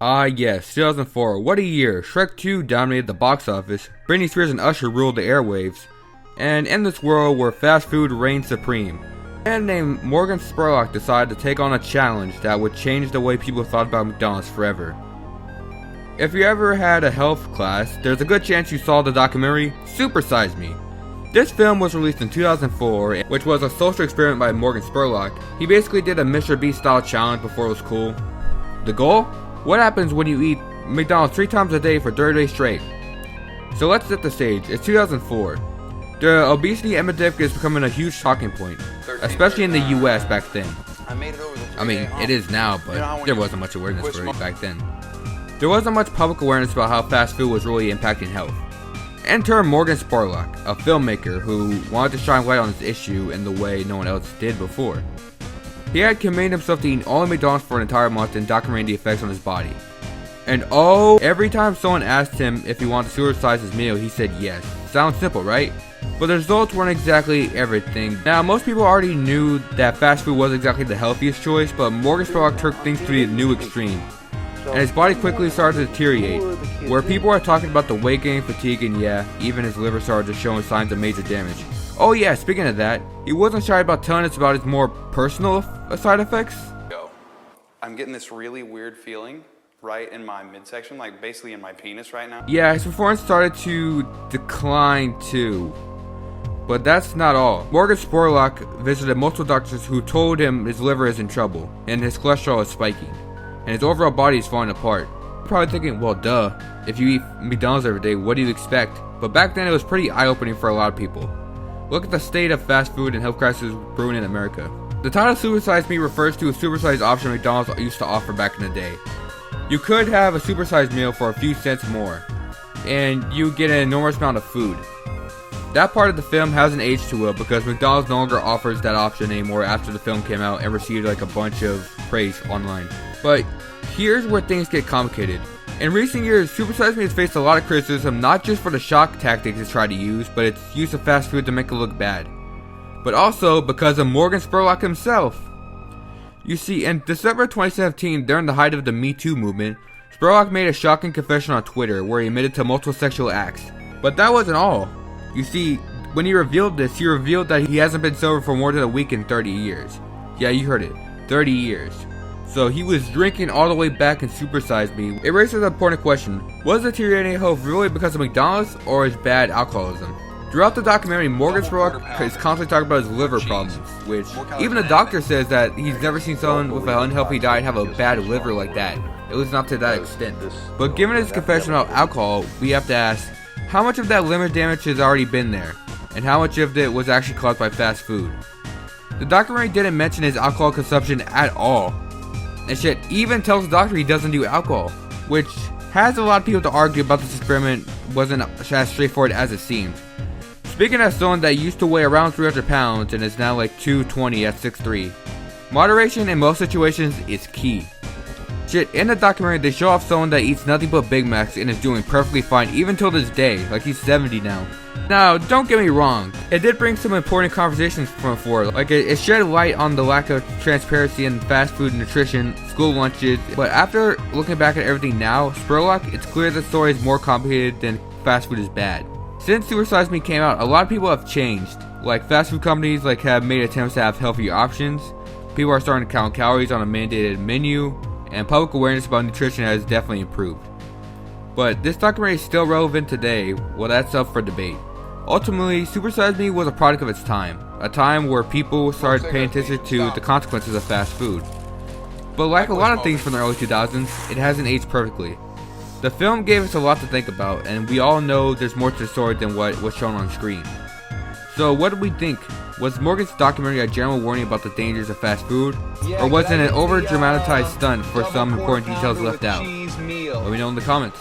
Ah yes, 2004, what a year. Shrek 2 dominated the box office, Britney Spears and Usher ruled the airwaves, and in this world where fast food reigned supreme, a man named Morgan Spurlock decided to take on a challenge that would change the way people thought about McDonald's forever. If you ever had a health class, there's a good chance you saw the documentary Super Size Me. This film was released in 2004, which was a social experiment by Morgan Spurlock. He basically did a Mr. Beast style challenge before it was cool. The goal? What happens when you eat McDonald's 3 times a day for 30 days straight? So let's set the stage. It's 2004. The obesity epidemic is becoming a huge talking point, especially in the US back then. I mean, it is now, but there wasn't much awareness for it back then. There wasn't much public awareness about how fast food was really impacting health. Enter Morgan Spurlock, a filmmaker who wanted to shine light on this issue in the way no one else did before. He had committed himself to eating only McDonald's for an entire month and documenting the effects on his body. And every time someone asked him if he wanted to supersize his meal, he said yes. Sounds simple, right? But the results weren't exactly everything. Now, most people already knew that fast food wasn't exactly the healthiest choice, but Morgan Spurlock took things to the new extreme. And his body quickly started to deteriorate, where people are talking about the weight gain, fatigue, and yeah, even his liver started to show signs of major damage. Oh yeah, speaking of that, he wasn't shy about telling us about his more personal side effects. I'm getting this really weird feeling right in my midsection, like basically in my penis right now. Yeah, his performance started to decline too. But that's not all. Morgan Spurlock visited multiple doctors who told him his liver is in trouble, and his cholesterol is spiking, and his overall body is falling apart. You're probably thinking, well duh, if you eat McDonald's every day, what do you expect? But back then it was pretty eye-opening for a lot of people. Look at the state of fast food and health crisis brewing in America. The title Super Size Me refers to a supersized option McDonald's used to offer back in the day. You could have a supersized meal for a few cents more, and you get an enormous amount of food. That part of the film hasn't aged too well because McDonald's no longer offers that option anymore after the film came out and received like a bunch of praise online. But here's where things get complicated. In recent years, Super Size Me has faced a lot of criticism, not just for the shock tactics it's tried to use, but its use of fast food to make it look bad. But also because of Morgan Spurlock himself. You see, in December 2017, during the height of the Me Too movement, Spurlock made a shocking confession on Twitter where he admitted to multiple sexual acts. But that wasn't all. You see, when he revealed this, he revealed that he hasn't been sober for more than a week in 30 years. Yeah, you heard it, 30 years. So he was drinking all the way back in Super Size Me. It raises an important question. Was deteriorating health really because of McDonald's or his bad alcoholism? Throughout the documentary, Morgan Spurlock is constantly talking about his liver problems, which even the doctor says that he's never seen someone with an unhealthy diet have a bad liver like that, at least not to that extent. But given his confession about alcohol, we have to ask, how much of that liver damage has already been there, and how much of it was actually caused by fast food? The documentary didn't mention his alcohol consumption at all, and shit even tells the doctor he doesn't do alcohol, which has a lot of people to argue about this experiment wasn't as straightforward as it seemed. Speaking as someone that used to weigh around 300 pounds and is now like 220 at 6'3", moderation in most situations is key. Shit, in the documentary they show off someone that eats nothing but Big Macs and is doing perfectly fine even till this day, like he's 70 now. Now, don't get me wrong, it did bring some important conversations from before, like it shed light on the lack of transparency in fast food nutrition, school lunches, but after looking back at everything now, Spurlock, it's clear the story is more complicated than fast food is bad. Since Super Size Me came out, a lot of people have changed, like fast food companies have made attempts to have healthier options, people are starting to count calories on a mandated menu, and public awareness about nutrition has definitely improved. But this documentary is still relevant today, well that's up for debate. Ultimately, Super Size Me was a product of its time, a time where people started paying attention to the consequences of fast food. But like a lot of things from the early 2000s, it hasn't aged perfectly. The film gave us a lot to think about, and we all know there's more to the story than what was shown on screen. So what do we think? Was Morgan's documentary a general warning about the dangers of fast food? Or was it an over-dramatized stunt for some important details left out? Let me know in the comments.